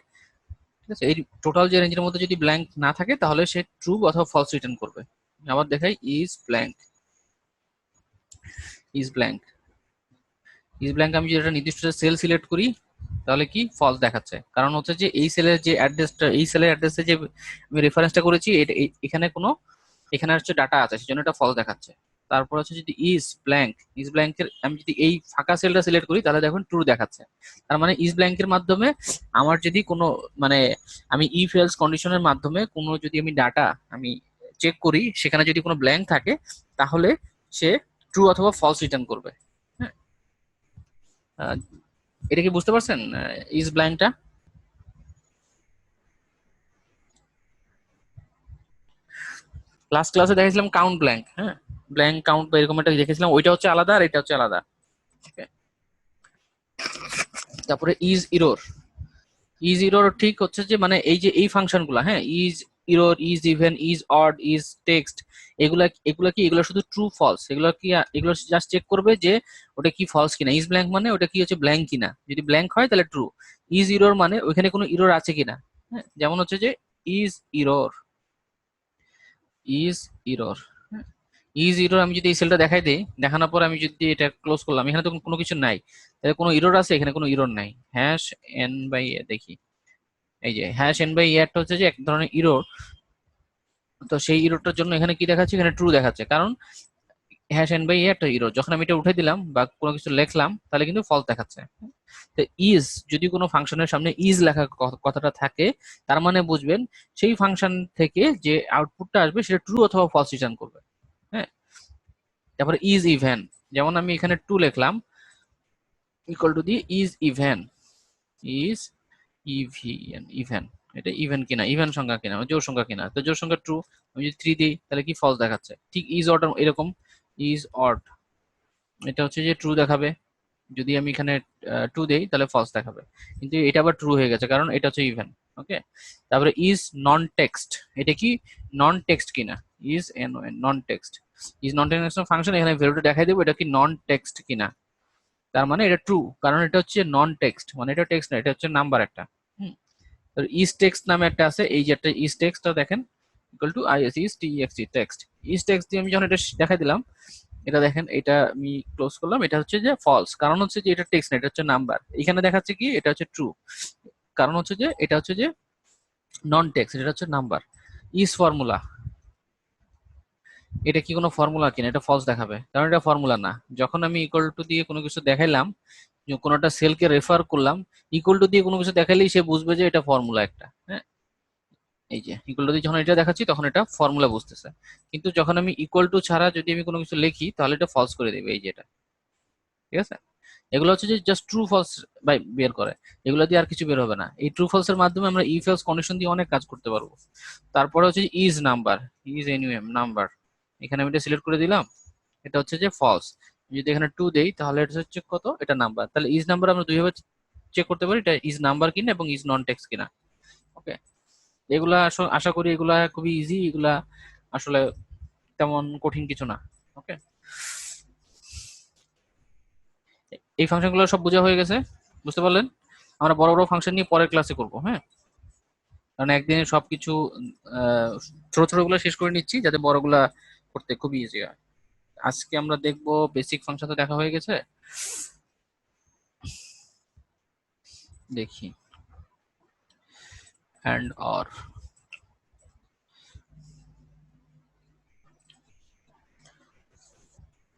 ঠিক আছে, এই টোটাল যে রেঞ্জের মধ্যে যদি ব্ল্যাঙ্ক না থাকে তাহলে সে ট্রু অথবা ফলস রিটার্ন করবে। আবার দেখাই is blank, is blank, is blank. আমি যদি একটা নির্দিষ্ট সেল সিলেক্ট করি তাহলে কি ফলস দেখাচ্ছে, কারণ হচ্ছে যে এই সেলের যে অ্যাড্রেসটা, এই সেলের অ্যাড্রেসে যে আমি রেফারেন্সটা করেছি এখানে কোনো, এখানে হচ্ছে ডাটা আছে, সেজন্য এটা ফলস দেখাচ্ছে। তারপর হচ্ছে যদি ইজ ব্ল্যাঙ্ক, ইজ ব্ল্যাঙ্কের আমি যদি এই ফাঁকা সেলটা সিলেক্ট করি তাহলে দেখুন ট্রু দেখাচ্ছে। তার মানে ইজ ব্ল্যাঙ্কের মাধ্যমে আমার যদি কোনো মানে আমি ইফ এলস কন্ডিশনের মাধ্যমে কোনো যদি আমি ডাটা আমি চেক করি, সেখানে যদি কোনো ব্ল্যাঙ্ক থাকে তাহলে সে ট্রু অথবা ফলস রিটার্ন করবে। হ্যাঁ, আহ, এটা কি বুঝতে পারছেন ইজ ব্ল্যাঙ্কটা? লাস্ট ক্লাসে দেখেছিলাম কাউন্ট ব্ল্যাঙ্ক, হ্যাঁ, ব্ল্যাঙ্ক কাউন্ট বা এরকম একটা দেখেছিলাম, ওইটা হচ্ছে আলাদা আর এটা হচ্ছে আলাদা। Okay? তারপরে ইজ ইরোর, ইজ ইরোর ঠিক হচ্ছে যে মানে এই যে এই ফাংশন গুলা, হ্যাঁ, is error, is even, is odd, is text, এগুলা এগুলা কি, এগুলো শুধু ট্রু ফলস, এগুলো কি, এগুলো জাস্ট চেক করবে যে ওটা কি ফলস কিনা। ইজ ব্ল্যাঙ্ক মানে ওটা কি হচ্ছে ব্ল্যাঙ্ক কিনা, যদি ব্ল্যাঙ্ক হয় তাহলে ট্রু। ইজ ইরোর মানে ওইখানে কোনো ইরোর আছে কিনা। হ্যাঁ, যেমন হচ্ছে যে is error, is error, is error আমি যদি এই সেলটা দেখাই দিই, দেখানোর পর আমি যদি এটা ক্লোজ করলাম, এখানে তো কোনো কিছু নাই, তাহলে কোনো ইরোর আছে, এখানে কোনো ইরোর নাই। হ্যাশ এন বাই এ দেখি, এই যে হ্যাশ এন বাই একটা হচ্ছে যে এক ধরনের ইরোর। তো সেই ইরোরটার জন্য এখানে কি দেখাচ্ছে, এখানে ট্রু দেখাচ্ছে, কারণ হ্যাশ এন বাই একটা ইরোর। যখন আমি এটা উঠে দিলাম বা কোনো কিছু লিখলাম তাহলে কিন্তু ফলস দেখাচ্ছে। তো ইজ, যদি কোনো ফাংশনের সামনে ইজ লেখা কথাটা থাকে, তার মানে বুঝবেন সেই ফাংশন থেকে যে আউটপুটটা আসবে সেটা ট্রু অথবা ফলস রিটার্ন করবে। হ্যাঁ, তারপরে ইজ ইভেন, যেমন আমি এখানে টু লিখলাম, ইকুয়াল টু দিয়ে is even, is even, even, এটা ইভেন কিনা, ইভেন সংখ্যা কিনা, জোড় সংখ্যা কিনা। তো জোড় সংখ্যা ট্রু, আমি যদি 3 দিই তাহলে কি ফলস দেখাচ্ছে। ঠিক ইজ অড এরকম, ইজ অড এটা হচ্ছে যে ট্রু দেখাবে, যদি আমি এখানে 2 দেই তাহলে ফলস দেখাবে। কিন্তু এটা আবার ট্রু হয়ে গেছে কারণ এটা হচ্ছে ইভেন। ওকে, তারপরে ইজ নন টেক্সট, এটা কি নন টেক্সট কিনা, is an non text, is non text function, এখানে ভ্যালুটা দেখাই দেবো এটা কি নন টেক্সট কিনা। তার মানে এটা ট্রু, কারণ এটা হচ্ছে নন টেক্সট, মানে এটা টেক্সট না, এটা হচ্ছে নাম্বার একটা। হুম, ইজ টেক্সট নামে একটা আছে, এই যে একটা ইজ টেক্সটটা দেখেন, equal to is is T X T text. Is text দিয়ে আমি যখন এটা দেখাই দিলাম, এটা দেখেন, এটা আমি ক্লোজ করলাম, এটা হচ্ছে যে ফলস, কারণ হচ্ছে যে এটা টেক্সট না, এটা হচ্ছে নাম্বার। এখানে দেখাচ্ছে কি এটা হচ্ছে ট্রু, কারণ হচ্ছে যে এটা হচ্ছে যে নন টেক্সট, এটা হচ্ছে নাম্বার। ইজ ফর্মুলা, এটা কি কোনো ফর্মুলা কিনা, এটা ফলস দেখাবে, কারণ এটা ফর্মুলা না। যখন আমি ইকুয়াল টু দিয়ে কোনো কিছু দেখাইলাম, কোনো একটা সেলকে রেফার করলাম, ইকুয়াল টু দিয়ে কোনো কিছু দেখাইলেই সে বুঝবে যে এটা ফর্মুলা একটা। হ্যাঁ, এই যে ইকুয়াল টু দিয়ে যখন এটা দেখাচ্ছি তখন এটা ফর্মুলা বুঝতেছে, কিন্তু যখন আমি ইকুয়াল টু ছাড়া যদি আমি কোনো কিছু লিখি তাহলে এটা ফলস করে দেবে, এই যে এটা। ঠিক আছে, এগুলো হচ্ছে যে জাস্ট ট্রু ফলস বের করে, এগুলো দিয়ে আর কিছু বের হবে না। এই ট্রু ফলস এর মাধ্যমে আমরা ইফ এলস কন্ডিশন দিয়ে অনেক কাজ করতে পারবো। তারপরে হচ্ছে ইজ নাম্বার, ইজ এনইউএম নাম্বার, এখানে আমি এটা সিলেক্ট করে দিলাম, এটা হচ্ছে যে ফলস। যদি এখানে টু দেই তাহলে এটা হচ্ছে কত, এটা নাম্বার। তাহলে ইজ নাম্বার আমরা দুইভাবে চেক করতে পারি, এটা ইজ নাম্বার কিনা এবং ইজ নন টেক্সট কিনা। ওকে, এগুলা আশা করি এগুলা খুবই ইজি, এগুলা আসলে তেমন কঠিন কিছু না। ওকে, এই ফাংশনগুলো সব বোঝা হয়ে গেছে, বুঝতে পারলেন? আমরা বড় বড় ফাংশন নিয়ে পরের ক্লাসে করবো, হ্যাঁ, কারণ একদিনে সবকিছু আহ, ছোট ছোট গুলো শেষ করে নিচ্ছি যাতে বড়গুলা করতে খুব ইজি হয়। আজকে আমরা দেখবো বেসিক ফাংশন, তো দেখা হয়ে গেছে। দেখি অ্যান্ড অর,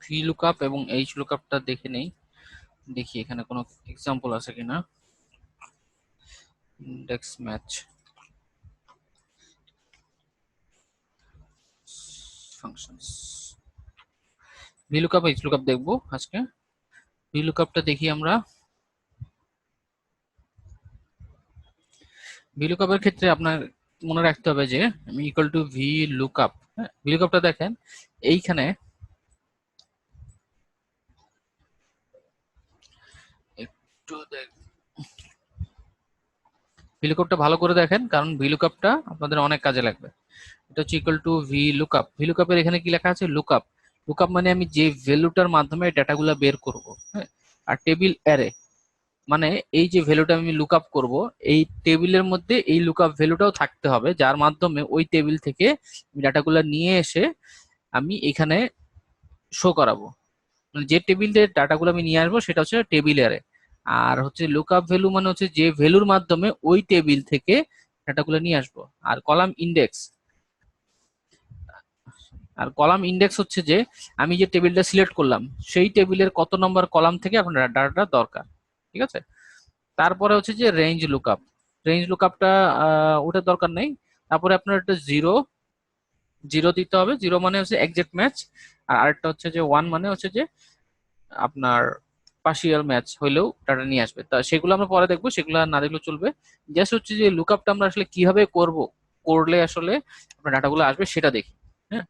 ভি লুকআপ এবং এইচ লুকআপটা দেখে নেই, দেখি এখানে কোনো এক্সাম্পল আছে কিনা। Index match functions, V lookup H lookup দেখবো আজকে। ভি লুকআপটা দেখি আমরা। ভি লুকআপের ক্ষেত্রে আপনার মনে রাখতে হবে যে আমি ইকুয়াল টু ভি লুকআপ, হ্যাঁ, ভি লুকআপটা দেখেন এইখানে একটু ভি লুকআপটা ভালো করে দেখেন, কারণ ভি লুকআপটা আপনাদের অনেক কাজে লাগবে। এটা হচ্ছে ইকুয়াল টু ভি লুকআপ। ভি লুকআপের এখানে কি লেখা আছে, লুকআপ। লুকআপ মানে আমি যে ভ্যালুটার মাধ্যমে ডাটাগুলো বের করব, হ্যাঁ। আর টেবিল অ্যারে মানে এই যে ভ্যালুটা আমি লুকআপ করব, এই টেবিলের মধ্যে এই লুকআপ ভ্যালুটাও থাকতে হবে, যার মাধ্যমে ওই টেবিল থেকে ডাটাগুলো নিয়ে এসে আমি এখানে শো করাবো। মানে যে টেবিলের ডাটাগুলো আমি নিয়ে আসবো সেটা হচ্ছে টেবিল অ্যারে। আর হচ্ছে লুকআপ ভ্যালু মানে হচ্ছে যে ভ্যালুর মাধ্যমে ওই টেবিল থেকে ডাটাগুলো নিয়ে আসবো। আর কলাম ইন্ডেক্স, আর কলাম ইন্ডেক্স হচ্ছে যে আমি যে টেবিলটা সিলেক্ট করলাম সেই টেবিলের কত নম্বর কলাম থেকে আপনার ডাটাটা দরকার, ঠিক আছে। তারপরে হচ্ছে যে রেঞ্জ লুকআপ, রেঞ্জ লুকআপটা ওটার দরকার নেই। তারপরে আপনার একটা জিরো, জিরো দিতে হবে, জিরো মানে হচ্ছে এক্সাক্ট ম্যাচ। আর আরেকটা হচ্ছে যে ওয়ান মানে হচ্ছে যে আপনার পার্শিয়াল ম্যাচ হইলেও ডাটা নিয়ে আসবে। তা সেগুলো আমরা পরে দেখবো, সেগুলো না দেখলেও চলবে। জাস্ট হচ্ছে যে লুকআপটা আমরা আসলে কিভাবে করব, করলে আসলে আপনার ডাটাগুলো আসবে সেটা দেখি, হ্যাঁ।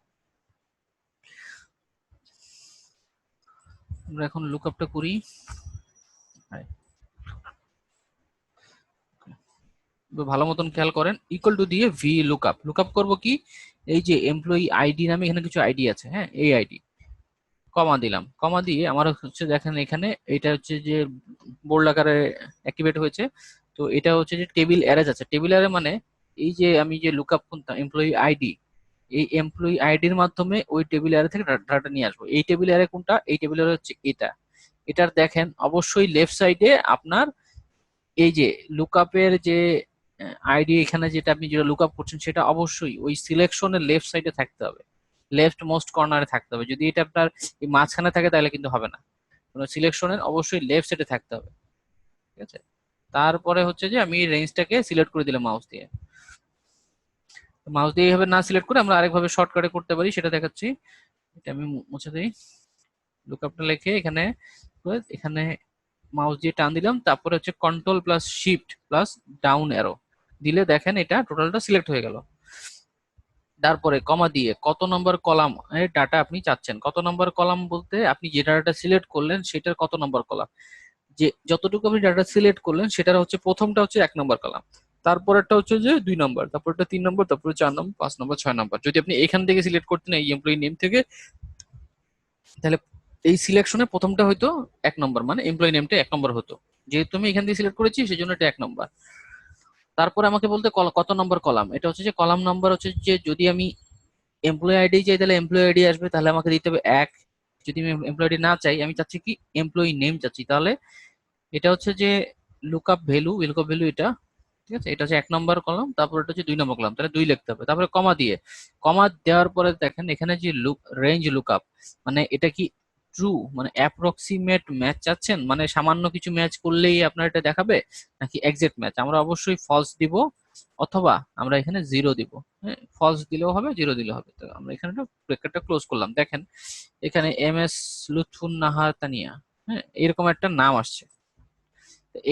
আমরা এখন লুকআপটা করি। ভালো মতন খেয়াল করেন, ইকুয়াল টু দিয়ে ভি লুকআপ, লুকআপ করবো কি, এই যে এমপ্লয়ি আইডি নামে এখানে কিছু আইডি আছে, হ্যাঁ, এই আইডি কমা দিলাম, কমা দিয়ে আমার হচ্ছে দেখেন এখানে এটা হচ্ছে যে বোল্ড আকারে অ্যাক্টিভেট হয়েছে। তো এটা হচ্ছে যে টেবিল অ্যারেজ আছে, টেবিল অ্যারে মানে এই যে আমি যে লুকআপ করতাম এমপ্লয়ি আইডি, এই এমপ্লয়ি আইডির মাধ্যমে ওই টেবিল অ্যারে থেকে ডাটা নিয়ে আসবো। এই টেবিল অ্যারে কোনটা, এই টেবিল অ্যারে হচ্ছে এটা। এটার দেখেন অবশ্যই লেফট সাইডে আপনার এই যে লুকআপের যে আইডি, এখানে যেটা আপনি যেটা লুকআপ করছেন সেটা অবশ্যই ওই সিলেকশনের লেফট সাইডে থাকতে হবে, লেফট মোস্ট কর্নারে থাকতে হবে। যদি এটা আপনার এই মাঝখানে থাকে তাহলে কিন্তু হবে না, সিলেকশনের অবশ্যই লেফট সাইডে থাকতে হবে, ঠিক আছে। তারপরে হচ্ছে যে আমি রেঞ্জটাকে সিলেক্ট করে দিলাম মাউস দিয়ে। মাউস দিয়ে এইভাবে না সিলেক্ট করে আমরা আরেকভাবে শর্টকাটে করতে পারি, সেটা দেখাচ্ছি। এটা আমি মুছে দিই, লুকআপটা লিখে এখানে, এখানে মাউস দিয়ে টান দিলাম, তারপরে হচ্ছে control plus shift plus down arrow দিলে দেখেন এটা টোটালটা সিলেক্ট হয়ে গেল। তারপরে কমা দিয়ে কত নম্বর কলাম ডাটা আপনি চাচ্ছেন, কত নম্বর কলাম বলতে আপনি যে ডাটাটা সিলেক্ট করলেন সেটার কত নম্বর কলাম, যে যতটুকু আপনি ডাটা সিলেক্ট করলেন সেটার হচ্ছে প্রথমটা হচ্ছে 1 নম্বর কলাম, তারপরেরটা হচ্ছে যে 2 নম্বর, তারপরটা 3 নম্বর, তারপরে 4 নম্বর, 5 নম্বর, 6 নম্বর। যদি আপনি এখান থেকে সিলেক্ট করতেন এই এমপ্লয়ি নেম থেকে, তাহলে এই সিলেকশনে প্রথমটা হয়তো 1 নম্বর, মানে এমপ্লয়ি নেমটা 1 নম্বর হতো। যেহেতু আমি এখান থেকে সিলেক্ট করেছি সেই জন্য এটা 1 নম্বর। তারপরে আমাকে বলতে কত নম্বর কলাম, এটা হচ্ছে যে কলাম নাম্বার হচ্ছে যে যদি আমি এমপ্লয়ি আইডি চাই তাহলে এমপ্লয়ি আইডি আসবে, তাহলে আমাকে দিতে হবে 1। যদি আমি এমপ্লয়ি আইডি না চাই, আমি চাচ্ছি কি এমপ্লয়ি নেম চাচ্ছি, তাহলে এটা হচ্ছে যে লুকআপ ভ্যালু, লুকআপ ভ্যালু এটা, ঠিক আছে। এটা হচ্ছে 1 নম্বর কলাম, তারপর এটা হচ্ছে 2 নম্বর কলাম, তাহলে 2 লিখতে হবে। তারপরে কমা দিয়ে, কমা দেওয়ার পরে দেখেন এখানে যে রেঞ্জ লুকআপ মানে এটা কি ট্রু, মানে অ্যাপ্রক্সিমেট ম্যাচ চাচ্ছেন, মানে সামান্য কিছু ম্যাচ করলেই আপনার এটা দেখাবে, নাকি এক্সাক্ট ম্যাচ। আমরা অবশ্যই ফলস দিব, অথবা আমরা এখানে জিরো দিব, হ্যাঁ, ফলস দিলেও হবে, জিরো দিলেও হবে। তো আমরা এখানে ব্রেকেটটা ক্লোজ করলাম, দেখেন এখানে এম এস লুৎফুন নাহার তানিয়া, হ্যাঁ, এরকম একটা নাম আসছে।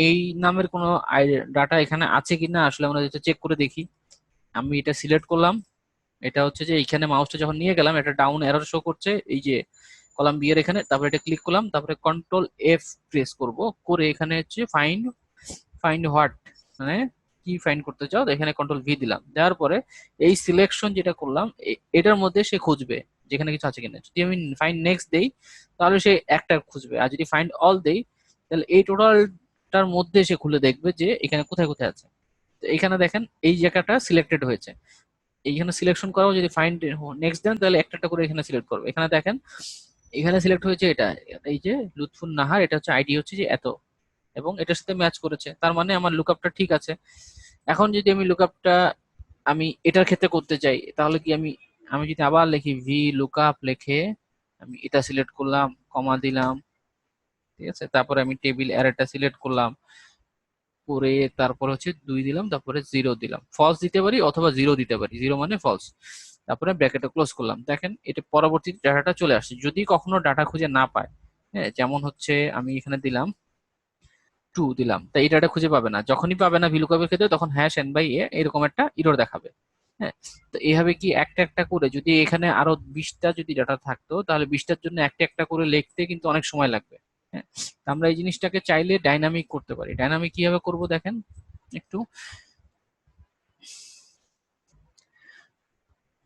এই নামের কোনো ডাটা এখানে আছে কিনা আসলে আমরা যেটা চেক করে দেখি। আমি এটা সিলেক্ট করলাম, এটা হচ্ছে যে এইখানে মাউসটা যখন নিয়ে গেলাম এটা ডাউন এরর শো করছে এই যে কলাম বি এর এখানে, তারপরে এটা ক্লিক করলাম, তারপরে কন্ট্রোল এফ প্রেস করব, করে এখানে হচ্ছে ফাইন্ড ফাইন্ড হোয়াট, মানে কি ফাইন্ড করতে চাও, তো এখানে কন্ট্রোল ভি দিলাম, দেওয়ার পরে এই সিলেকশন যেটা করলাম এটার মধ্যে সে খুঁজবে যেখানে কিছু আছে কিনা। যদি আমি ফাইন্ড নেক্সট দেই তাহলে সে একটা খুঁজবে, আর যদি ফাইন্ড অল দেই তাহলে এই টোটালটার মধ্যে সে খুলে দেখবে যে এখানে কোথায় কোথায় আছে। তো এখানে দেখেন এই জায়গাটা সিলেক্টেড হয়েছে, এইখানে সিলেকশন করাও, যদি ফাইন্ড নেক্সট দেন তাহলে একটা একটা করে এখানে সিলেক্ট করবে। এখানে দেখেন এখানে সিলেক্ট হয়েছে এটা, এই যে লুৎফুন নাহার, এটা হচ্ছে আইডি হচ্ছে যে এত, এবং এটার সাথে ম্যাচ করেছে, তার মানে আমার লুকআপটা ঠিক আছে। এখন যদি আমি লুকআপটা আমি এটার ক্ষেত্রে করতে চাই তাহলে কি আমি, আমি যদি আবার লিখি ভি লুকআপ লিখে আমি এটা সিলেক্ট করলাম, কমা দিলাম, ঠিক আছে, তারপরে আমি টেবিল অ্যারেটা সিলেক্ট করলাম, করে তারপর হচ্ছে 2 দিলাম, তারপরে 0 দিলাম, ফলস দিতে পারি অথবা 0 দিতে পারি, 0 মানে ফলস, তারপরে ব্র্যাকেটটা ক্লোজ করলাম। দেখেন এটা পরবর্তী ডাটাটা চলে আসছে। যদি কখনো ডাটা খুঁজে না পায়, হ্যাঁ, যেমন হচ্ছে আমি এখানে দিলাম 2 দিলাম, তাই এই ডাটা খুঁজে পাবে না, যখনই পাবে না ভিলুকাপের ক্ষেত্রে তখন হ্যাশ এন বাই এ এরকম একটা ইরর দেখাবে। হ্যাঁ, তো এইভাবে কি একটা একটা করে, যদি এখানে আরো 20টা যদি ডাটা থাকতো তাহলে 20টার জন্য একটা একটা করে লিখতে কিন্তু অনেক সময় লাগবে। হ্যাঁ, তো আমরা এই জিনিসটাকে চাইলে ডাইনামিক করতে পারি। ডাইনামিক কিভাবে করব দেখেন একটু,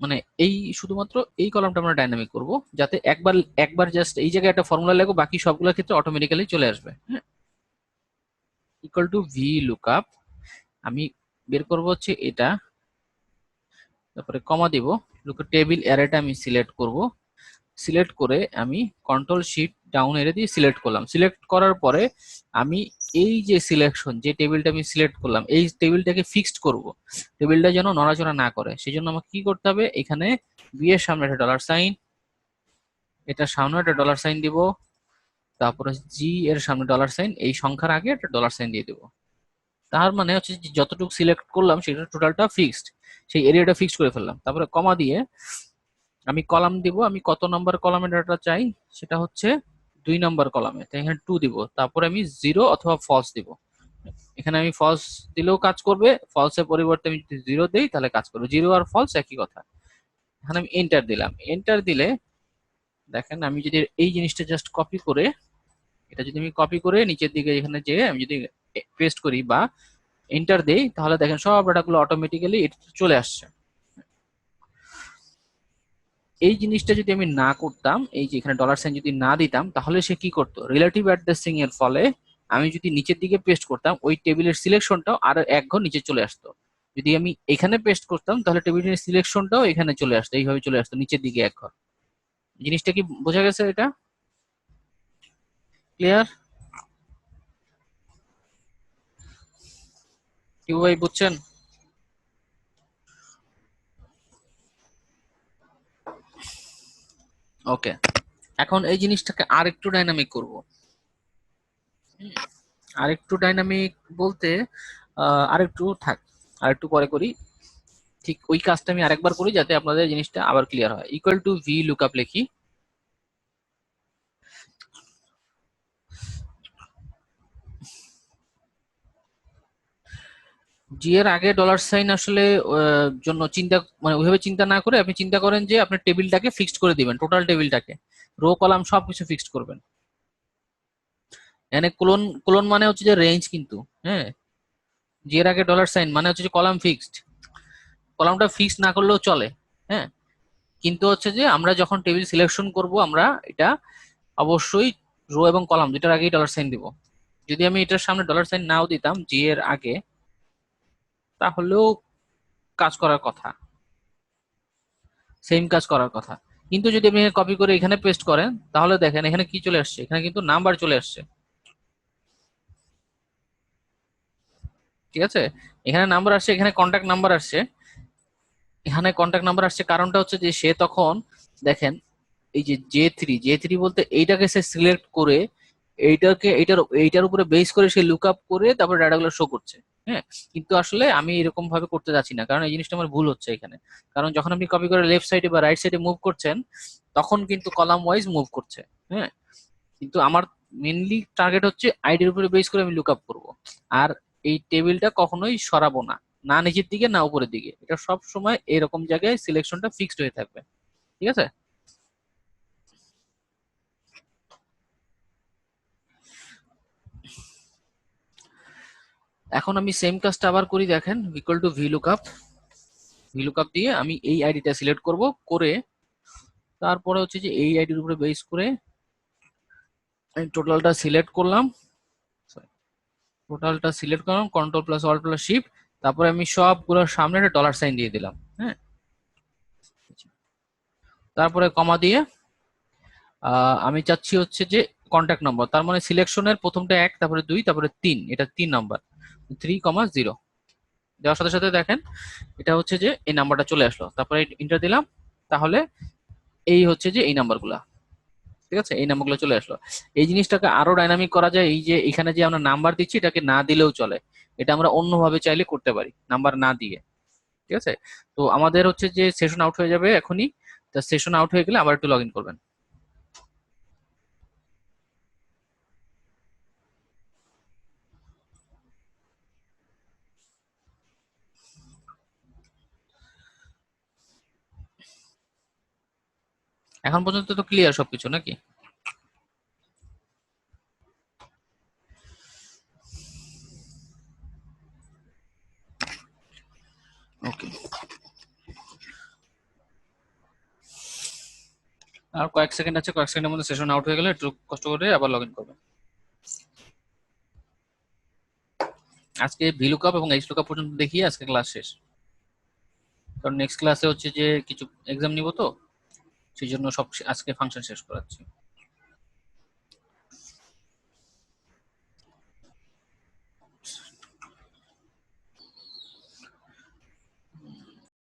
মানে এই শুধুমাত্র এই কলামটা আমরা ডাইনামিক করব, যাতে একবার একবার জাস্ট এই জায়গায় একটা ফর্মুলা লাগবে, বাকি সবগুলোর ক্ষেত্রে অটোমেটিক্যালি চলে আসবে। হ্যাঁ, ইকুয়াল টু ভি লুকআপ, আমি বের করব হচ্ছে এটা, তারপরে কমা দিব, লুকআপ টেবিল অ্যারেটা আমি সিলেক্ট করব, সিলেক্ট করে আমি কন্ট্রোল শিফট ডাউন এরে দিয়ে সিলেক্ট করলাম। সিলেক্ট করার পরে আমি এই যে সিলেকশন যে টেবিলটা আমি সিলেক্ট করলাম এই টেবিলটাকে ফিক্সড করব, টেবিলটা যেন নড়াচড়া না করে। সেই জন্য আমাকে কি করতে হবে, এখানে বি এর সামনে একটা ডলার সাইন, এটার সামনে একটা ডলার সাইন দিব, তারপরে জি এর সামনে ডলার সাইন, এই সংখ্যার আগে একটা ডলার সাইন দিয়ে দিব। তার মানে হচ্ছে যে যতটুকু সিলেক্ট করলাম সেটা টোটালটা ফিক্সড, সেই এরিয়াটা ফিক্সড করে ফেললাম। তারপরে কমা দিয়ে আমি কলাম দিব, আমি কত নম্বর কলামে ডাটা চাই, সেটা হচ্ছে 2 নম্বর কলামে, তাই এখানে 2 দিব, তারপরে আমি 0 অথবা ফলস দিব। এখানে আমি ফলস দিলেও কাজ করবে, ফলসের পরিবর্তে আমি যদি 0 দেই তাহলে কাজ করবে, 0 আর ফলস একই কথা। এখানে আমি এন্টার দিলাম, এন্টার দিলে দেখেন আমি যদি এই জিনিসটা জাস্ট কপি করে, এটা যদি আমি কপি করে নিচের দিকে এখানে যে আমি যদি পেস্ট করি বা এন্টার দেই তাহলে দেখেন সব ডাটাগুলো অটোমেটিক্যালি এটা চলে আসছে। এই জিনিসটা যদি আমি না করতাম, এই যে এখানে ডলার সাইন যদি না দিতাম তাহলে সে কি করতো, রিলেটিভ অ্যাড্রেসিং এর ফলে আমি যদি নিচের দিকে পেস্ট করতাম ওই টেবিলের সিলেকশনটাও আর এক ঘর নিচে চলে আসতো। যদি আমি এখানে পেস্ট করতাম তাহলে টেবিলের সিলেকশনটাও এখানে চলে আসতো, এইভাবে চলে আসতো নিচের দিকে এক ঘর। জিনিসটা কি বোঝা গেছে? এটা ক্লিয়ার? কি ভাই বুঝছেন? ওকে, এখন এই জিনিসটাকে আরেকটু ডাইনামিক করব। আরেকটু ডাইনামিক বলতে আরেকটু থাক, আরেকটু পরে করি। ঠিক ওই কাজটা আমি আরেকবার করি যাতে আপনাদের জিনিসটা আবার ক্লিয়ার হয়। ইকুয়াল টু ভি লুকআপ লিখি, জি এর আগে ডলার সাইন আসলে জন্য চিন্তা, মানে ওইভাবে চিন্তা না করে আপনি চিন্তা করেন যে আপনার টেবিলটাকে ফিক্সড করে দিবেন, টোটাল টেবিলটাকে রো কলাম সবকিছু ফিক্সড করবেন। এখানে কোলন, কোলন মানে হচ্ছে যে রেঞ্জ কিন্তু, হ্যাঁ, জি এর আগে ডলার সাইন মানে হচ্ছে যে কলাম ফিক্সড, কলামটা ফিক্সড না করলেও চলে। হ্যাঁ, কিন্তু হচ্ছে যে আমরা যখন টেবিল সিলেকশন করব আমরা এটা অবশ্যই রো এবং কলাম দুটার আগেই ডলার সাইন দিব। যদি আমি এটার সামনে ডলার সাইন নাও দিতাম জি এর আগে তাহলেও কাজ করার কথা, সেম কাজ করার কথা। কিন্তু যদি আপনি কপি করে এখানে পেস্ট করেন তাহলে দেখেন এখানে কি চলে আসছে, এখানে কিন্তু নাম্বার চলে আসছে। ঠিক আছে, এখানে নাম্বার আসছে, এখানে কন্ট্যাক্ট নাম্বার আসছে, এখানে কন্ট্যাক্ট নাম্বার আসছে, কারণটা হচ্ছে যে সে তখন দেখেন এই যে জে থ্রি বলতে এইটাকে সে সিলেক্ট করে এইটাকে এইটার উপরে বেস করে সে লুক আপ করে তারপরে ডাটাগুলো শো করছে। হ্যাঁ, কিন্তু আসলে আমি এরকম ভাবে করতে যাচ্ছি না, কারণ এই জিনিসটা আমার ভুল হচ্ছে এখানে। কারণ যখন আপনি কপি করে লেফট সাইডে বা রাইট সাইডে মুভ করছেন তখন কিন্তু কলাম ওয়াইজ মুভ করছে। হ্যাঁ, কিন্তু আমার মেইনলি টার্গেট হচ্ছে আইডির উপরে বেস করে আমি লুক আপ করবো। আর এই টেবিলটা কখনোই সরাবো না, না নিচের দিকে না উপরের দিকে, এটা সব সময় এরকম জায়গায় সিলেকশনটা ফিক্সড হয়ে থাকবে। ঠিক আছে। এখন আমি সেম কাজটা আবার করি, দেখেন ইকুয়াল টু ভি লুকআপ দিয়ে আমি এই আইডিটা সিলেক্ট করব, করে তারপরে হচ্ছে যে এই আইডির উপরে বেস করে আমি টোটালটা সিলেক্ট করলাম, control plus alt plus shift, তারপরে আমি সবগুলোর সামনে একটা ডলার সাইন দিয়ে দিলাম। হ্যাঁ, তারপরে কমা দিয়ে আমি চাচ্ছি হচ্ছে যে কন্ট্যাক্ট নম্বর, তার মানে সিলেকশনের প্রথমটা 1, তারপরে 2, তারপরে 3, এটা 3 নাম্বার, 3,0 দেওয়ার সাথে সাথে দেখেন এটা হচ্ছে যে এই নাম্বারটা চলে আসলো, তারপরে ইন্টার দিলাম, তাহলে এই হচ্ছে যে এই নাম্বারগুলা, ঠিক আছে, এই নাম্বারগুলো চলে আসলো। এই জিনিসটাকে আরো ডাইনামিক করা যায়, এই যে এখানে যে আমরা নাম্বার দিচ্ছি এটাকে না দিলেও চলে, এটা আমরা অন্যভাবে চাইলে করতে পারি নাম্বার না দিয়ে। ঠিক আছে। তো আমাদের হচ্ছে যে সেশন আউট হয়ে যাবে এখনই, তা সেশন আউট হয়ে গেলে আবার একটু লগ ইন করবেন। এখন পর্যন্ত তো ক্লিয়ার সবকিছু নাকি? ওকে, আর কয়েক সেকেন্ড আছে, কয়েক সেকেন্ডের মধ্যে সেশন আউট হয়ে গেলে একটু কষ্ট করে আবার লগ ইন করবেন। আজকে ভিলুকআপ এবং এইচ লুকআপ পর্যন্ত দেখিয়ে আজকে ক্লাস শেষ, কারণ নেক্সট ক্লাসে হচ্ছে যে কিছু এক্সাম নিব, তো সেই জন্য সব আজকে ফাংশন শেষ করাচ্ছি।